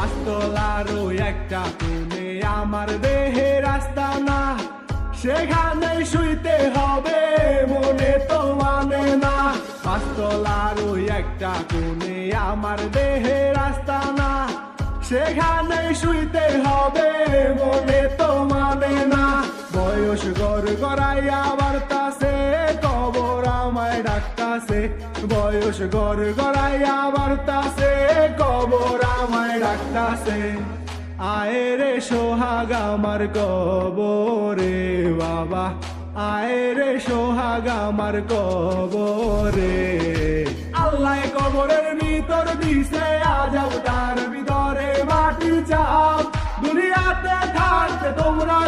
পাঁচতলার ওই একটা কোণে আমার দেহের আস্তানা, সেখানে শুইতে হবে মনে তো মানে না। পাঁচতলার ওই একটা কোণে আমার দেহের আস্তানা, সেখানে শুইতে হবে মনে তো মানে না। বয়স গড়াইয়া বাড়তাছে, কবর আমায় ডাকতাছে। বয়স গড়াইয়া বাড়তাছে, কবর আমায় ডাকতাছে। আয় রে সোহাগ আমার কবরে বাবা, আয় রে সোহাগ আমার কবরে। আল্লাহ কবরের ভিতর দিছে আজাব, তার ভিতরে মাটির চাপ। দুনিয়াতে থাকতে তোমরা